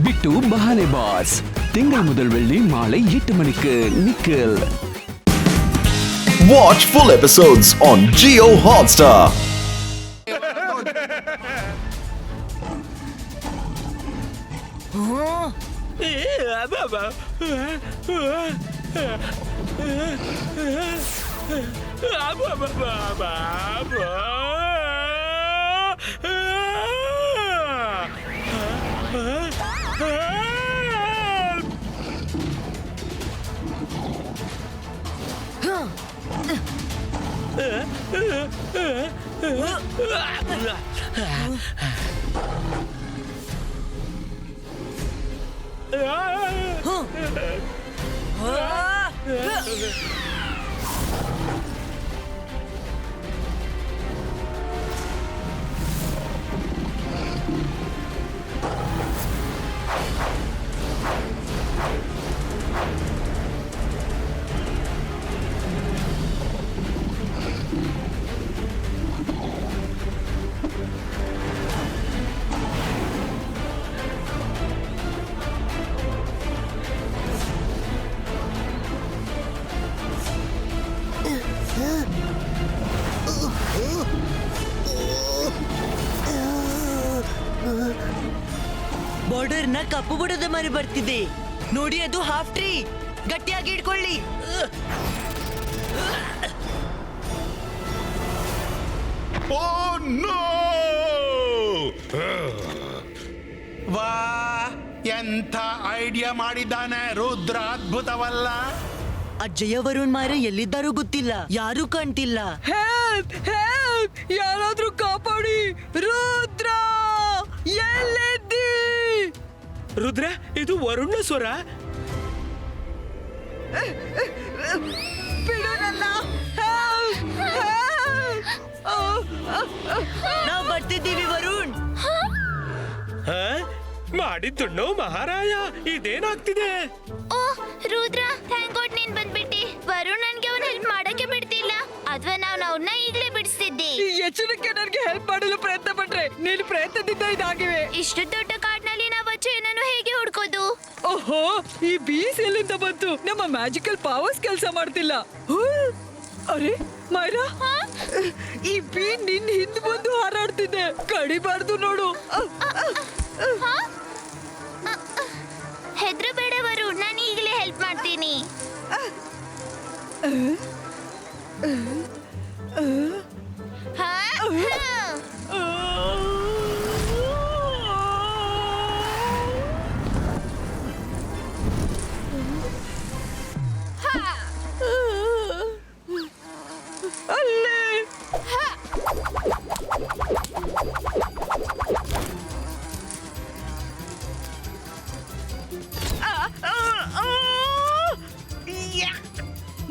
பிட்டு பஹானே pass திங்கள் முதல் வெள்ளி மாலை 8 மணிக்கு Nikhil. Watch full episodes on Jio Hotstar. Border ನ ಕಪ್ಪು ಬುಡದ ಮರಿ ಬರ್ತಿದೆ ನೋಡಿ, ಅದು ಹಾಫ್ ಟ್ರೀ. ಗಟ್ಟಿಯಾಗಿ ಇಟ್ಕೊಳ್ಳಿ. ವಾ, ಎಂಥ ಐಡಿಯಾ ಮಾಡಿದ್ದಾನೆ ರುದ್ರ, ಅದ್ಭುತವಲ್ಲ? ಅಜ್ಜಯ್ಯ ವರುಣ್ ಮಾರ ಎಲ್ಲಿದ್ದಾರೋ ಗೊತ್ತಿಲ್ಲ, ಯಾರು ಕಾಣ್ತಿಲ್ಲ. ಯಾರಾದ್ರೂ ಕಾಪಾಡಿ. ರುದ್ರ ಎಲ್ಲಿದ್ದಿ? ರುದ್ರ, ಇದು ವರುಣ ಸ್ವರ. ಬಿಡು ನನ್ನ. ನಾವು ಬರ್ತಿದ್ದೀವಿ ವರುಣ್. ಮಾಡಿದ್ದುಣ್ಣು ಮಹಾರಾಯ, ಇದೇನಾಗ್ತಿದೆ? ಓ ರುದ್ರ, ಥ್ಯಾಂಕ್ ಗಾಡ್ ನೀನ್ ಬಂದ್ಬಿಟ್ಟಿ. ವರುಣ್ ನನ್ಗೆ ಅವ್ನ ಹೆಲ್ಪ್ ಮಾಡಕ್ಕೆ ಬಿಡ್ತಿಲ್ಲ, ಅಥವಾ ನಾವು ಅವ್ನ ಈಗಲೇ ಬಿಡಿಸ್ತಿದ್ದೆ. ಎಚ್ಚರಿಕೆ ನನಗೆ ಹೆಲ್ಪ್ ಮಾಡಲು ಪ್ರಯತ್ನ ಪಟ್ರೆ ನೀನು ಪ್ರಯತ್ನದಿಂದ ಇದಾಗಿವೆ. ಇಷ್ಟು ದೊಡ್ಡ ಕಾಡ್ನಲ್ಲಿ ನಾವು ಅಜ್ಜಯ್ಯನನ್ನು ಹೇಗೆ ಹುಡ್ಕೋದು? ಓಹೋ, ಈ ಬೀಸ್ ಎಲ್ಲಿಂದ ಬಂತು? ನಮ್ಮ ಮ್ಯಾಜಿಕಲ್ ಪವರ್ಸ್ ಕೆಲಸ ಮಾಡ್ತಿಲ್ಲ. ಅರೆ ಮೈರಾ, ಈ ಬೀ ನಿನ್ ಹಿಂದ್ ಬಂದು ಹಾರಾಡ್ತಿದೆ. ಕಡಿಬಾರ್ದು ನೋಡು. ಹೆದ್ರಬೇಡ ವರುಣ್, ನಾನು ಈಗಲೇ ಹೆಲ್ಪ್ ಮಾಡ್ತೀನಿ.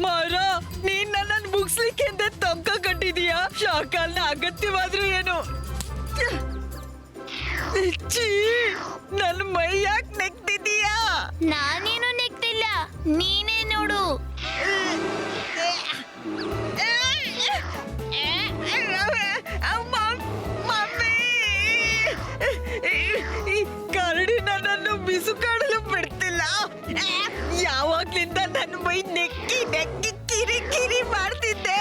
ಮಾರಾ, ನೀನ್ ನನ್ನನ್ನು ಮುಗಿಸ್ಲಿಕ್ಕೆ ಅಂತ ತಮ್ಕ ಕಟ್ಟಿದೀಯಾ? ಶಾಕಾಲ್ನ ಅಗತ್ಯವಾದ್ರೂ ಏನು? ಛೀ, ನನ್ನ ಮೈ ಯಾಕೆ ನೆಕ್ತಿದೀಯಾ? ನಾನೇನು ನೆಕ್ತಿಲ್ಲ, ನೀನೇ ನೋಡು. ಕರಡಿ ನನ್ನನ್ನು ಬಿಸುಕಾಡಲು ಬಿಡ್ತಿಲ್ಲ. ಯಾವಾಗ್ಲಿಂದ ನನ್ನ ಮೈ ನೆಕ್ಕಿ ನೆಕ್ಕಿ ಕಿರಿ ಕಿರಿ ಮಾಡ್ತಿದ್ದೆ.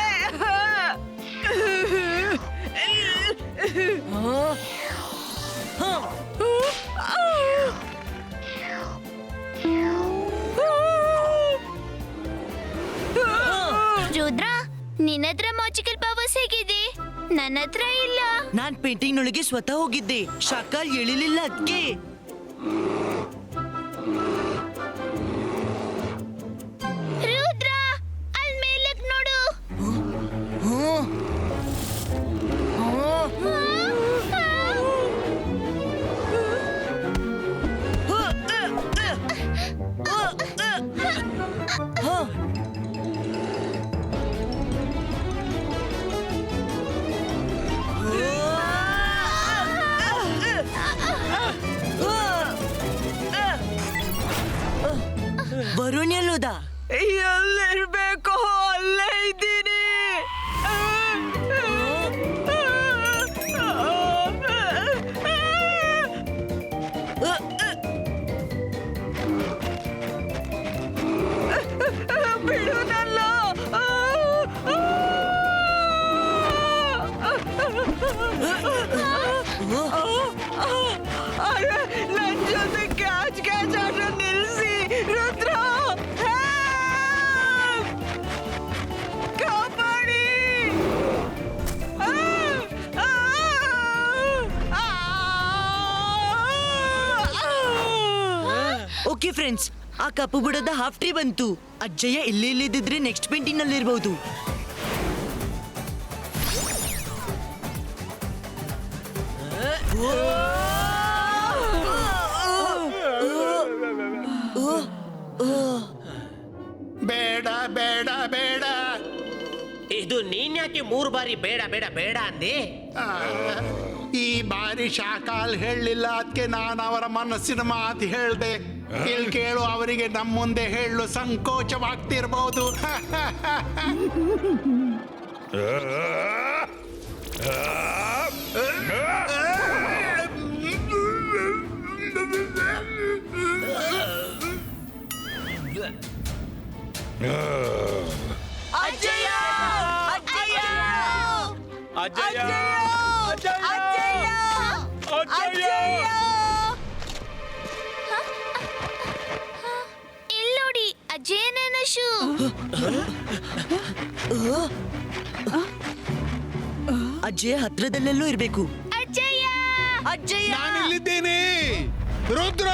ರುದ್ರ, ನಿನ್ನತ್ರ ಮ್ಯಾಜಿಕಲ್ ಪವರ್ಸ್ ಹೇಗಿದೆ? ನನ್ನ ಹತ್ರ ಇಲ್ಲ. ನಾನ್ ಪೇಂಟಿಂಗ್ ನೊಳಗೆ ಸ್ವತಃ ಹೋಗಿದ್ದೆ, ಶಾಕಾಲ್ ಎಳಿಲಿಲ್ಲ ಅದಕ್ಕೆ. ರುದ್ರ, ಅಲ್ಲಿ ಮೇಲಕ್ ನೋಡು. ವರುಣ್ ಎಲ್ಲೋದ? ಎಲ್ಲಿರ್ಬೇಕು, ಅಲ್ಲೇ ಇದ್ದೀನಿ. ಓಕೆ ಫ್ರೆಂಡ್ಸ್, ಆ ಕಪ್ಪು ಬುಡದ ಹಾಫ್ ಟ್ರೀ ಬಂತು. ಅಜ್ಜಯ್ಯ ಇಲ್ಲಿ ಇಲ್ಲಿದ್ದಿದ್ರೆ ನೆಕ್ಸ್ಟ್ ಪೇಂಟಿಂಗ್ ನಲ್ಲಿ ಇರಬಹುದು. ಬೇಡ ಬೇಡ ಬೇಡ. ಇದು ನೀನ್ ಯಾಕೆ 3 ಬಾರಿ ಬೇಡ ಬೇಡ ಬೇಡ ಅಂದೆ? ಆ, ಈ ಬಾರಿ ಶಾಕಾಲ್ ಹೇಳಲಿಲ್ಲ, ಅದಕ್ಕೆ ನಾನು ಅವರ ಮನಸ್ಸಿನ ಮಾತು ಹೇಳ್ದೆ. ಇಲ್ಲಿ ಕೇಳು, ಅವರಿಗೆ ನಮ್ಮ ಮುಂದೆ ಹೇಳಲು ಸಂಕೋಚವಾಗ್ತಿರ್ಬೋದು. ಅಜ್ಜಯ್ಯ! ಅಜ್ಜಯ್ಯ! ಅಜ್ಜಯ್ಯ! ಅಜ್ಜಯ್ಯ! ಅಜ್ಜಯ್ಯ! ಇಲ್ಲಿ ನೋಡಿ, ಅಜ್ಜಯ್ಯನ ಶೂ. ಅಜ್ಜಯ್ಯ ಹತ್ರದಲ್ಲೆಲ್ಲೂ ಇರಬೇಕು. ಅಜ್ಜಯ್ಯ! ಅಜ್ಜಯ್ಯ! ನಾನಿಲ್ಲಿದ್ದೇನೆ, ರುದ್ರ.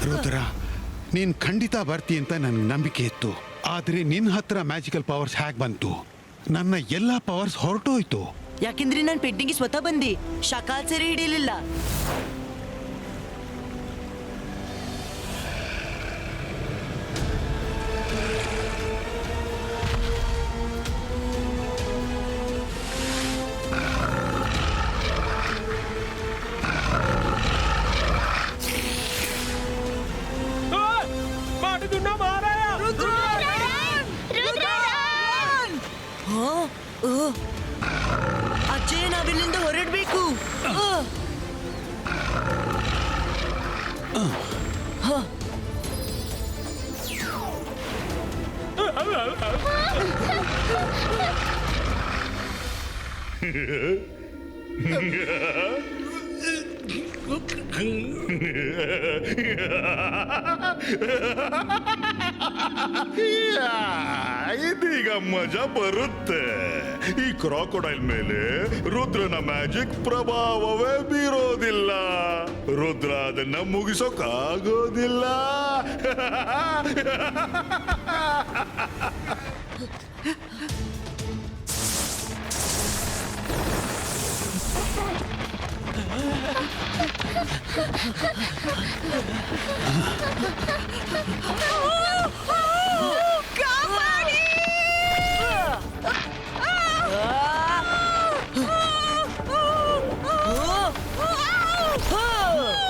ರುದ್ರ, ನೀನ್ ಖಂಡಿತ ಬರ್ತಿ ಅಂತ ನನ್ಗೆ ನಂಬಿಕೆ ಇತ್ತು. ಆದ್ರೆ ನಿನ್ನ ಹತ್ರ ಮ್ಯಾಜಿಕಲ್ ಪವರ್ಸ್ ಹ್ಯಾಕ್ ಬಂತು? ನನ್ನ ಎಲ್ಲಾ ಪವರ್ಸ್ ಹೊರಟೋಯ್ತು. ಯಾಕೆಂದ್ರೆ ನಾನು ಪೇಂಟಿಂಗ್ ಸ್ವತಃ ಬಂದೆ, ಶಕಾಲ್ ಸರಿ ಹಿಡಿಯಲಿಲ್ಲ. ಮಾಡಿದುಣ್ಣ ಮಹಾರಾಯ! ಅಜ್ಜಯ್ಯ ನಾವಿಲ್ಲಿಂದ ಹೊರಡ್ಬೇಕು. ಇದೀಗ ಮಜಾ ಬರುತ್ತೆ. ಈ ಕ್ರಾಕೊಡೈಲ್ ಮೇಲೆ ರುದ್ರನ ಮ್ಯಾಜಿಕ್ ಪ್ರಭಾವವೇ ಬೀರೋದಿಲ್ಲ. ರುದ್ರ ಅದನ್ನ ಮುಗಿಸೋಕಾಗೋದಿಲ್ಲ.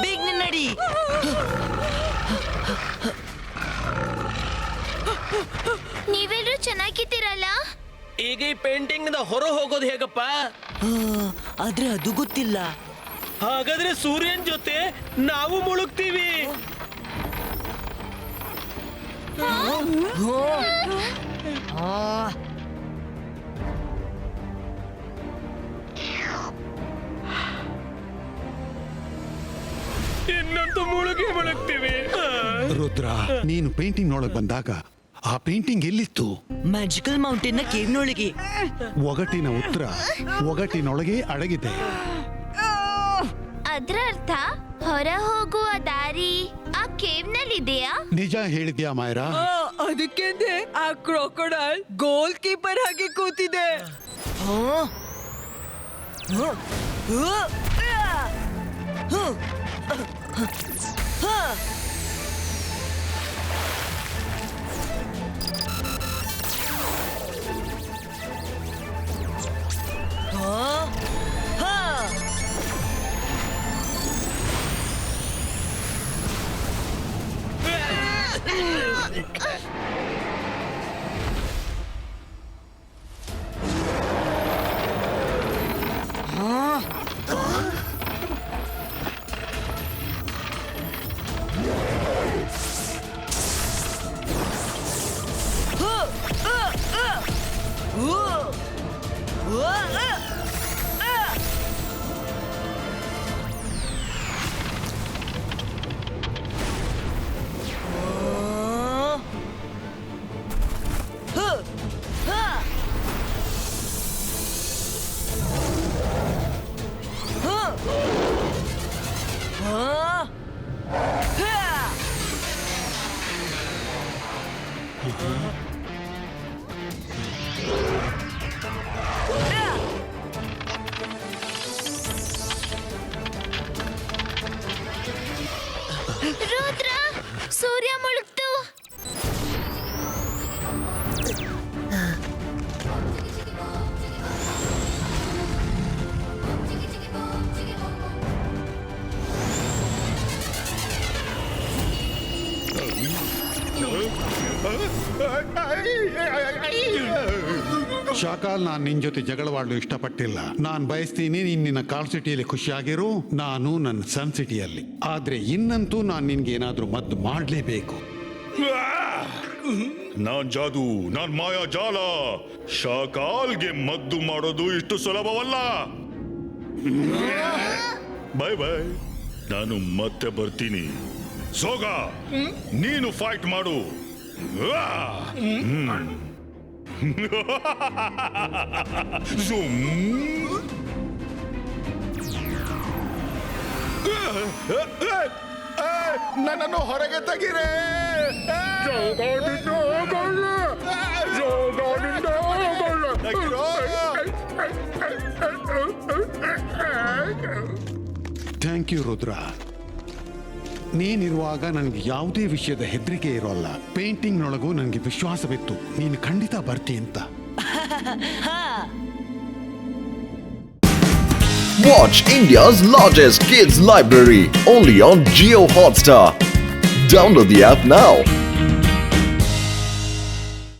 ಬೇಗ ನಡಿ. ನೀವೆಲ್ಲರೂ ಚೆನ್ನಾಗಿದ್ದೀರಲ್ಲ? ಈಗ ಈ ಪೇಂಟಿಂಗ್ ಹೊರ ಹೋಗೋದು ಹೇಗಪ್ಪ? ಆದ್ರೆ ಅದು ಗೊತ್ತಿಲ್ಲ. ಹಾಗಾದ್ರೆ ಸೂರ್ಯನ್ ಜೊತೆ ನಾವು ಮುಳುಗ್ತೀವಿ. ಇನ್ನಂತೂ ಮುಳುಗ್ತೀವಿ. ರುದ್ರ, ನೀನು ಪೇಂಟಿಂಗ್ ನೋಡಕ್ ಬಂದಾಗ ಆ ಪೇಂಟಿಂಗ್ ಎಲ್ಲಿತ್ತು? ಮ್ಯಾಜಿಕಲ್ ಮೌಂಟೇನ್ ನ ಕೇವ್ನೊಳಗೆ. ಒಗಟಿನ ಉತ್ತರ ಒಗಟಿನೊಳಗೆ ಅಡಗಿದೆ. ಅದ್ರ ಅರ್ಥ ಹೊರ ಹೋಗುವ ದಾರಿ ಆ ಕೇವ್ ನಲ್ಲಿದೆಯಾ? ನಿಜ ಹೇಳಿದ್ಯಾ ಮಾಯರಾ? ಅದಕ್ಕೆಂದೆ ಆ ಕ್ರೊಕೊಡೈಲ್ ಗೋಲ್ ಕೀಪರ್ ಹಾಗೆ ಕೂತಿದೆ. ರುದ್ರ ಸೂರ್ಯ ಮುಳುಗ್ತು. ಶಾಕಾಲ್, ನಾನ್ ನಿನ್ ಜೊತೆ ಜಗಳವಾಡಲು ಇಷ್ಟಪಟ್ಟಿಲ್ಲ. ನಾನ್ ಬಯಸ್ತೀನಿ ನೀನ್ ನಿನ್ನ ಕಾಲ್ ಸಿಟಿಯಲ್ಲಿ ಖುಷಿಯಾಗಿರು, ನಾನು ನನ್ನ ಸನ್ ಸಿಟಿಯಲ್ಲಿ. ಆದ್ರೆ ಇನ್ನಂತೂ ನಾನ್ ನಿನ್ಗೆ ಏನಾದ್ರೂ ಮದ್ದು ಮಾಡ್ಲೇಬೇಕು. ನಾನ್ ಜಾದು, ನಾನ್ ಮಾಯಾ ಜಾಲ. ಶಾಕಾಲ್ಗೆ ಮದ್ದು ಮಾಡೋದು ಇಷ್ಟು ಸುಲಭವಲ್ಲ. ಬೈ ಬೈ, ನಾನು ಮತ್ತೆ ಬರ್ತೀನಿ. ಸೋಗ, ನೀನು ಫೈಟ್ ಮಾಡು. ನನ್ನನ್ನು ಹೊರಗೆ ತೆಗಿರೇ. Thank you Rudra. ನೀನಿರುವಾಗ ನನಗೆ ಯಾವುದೇ ವಿಷಯದ ಹೆದರಿಕೆ ಇರೋಲ್ಲ. ಪೇಂಟಿಂಗ್ನೊಳಗೂ ನನಗೆ ವಿಶ್ವಾಸವಿತ್ತು ನೀನು ಖಂಡಿತ ಬರ್ತಿ ಅಂತ. Watch India's largest kids library only on Jio Hotstar. Download the app now.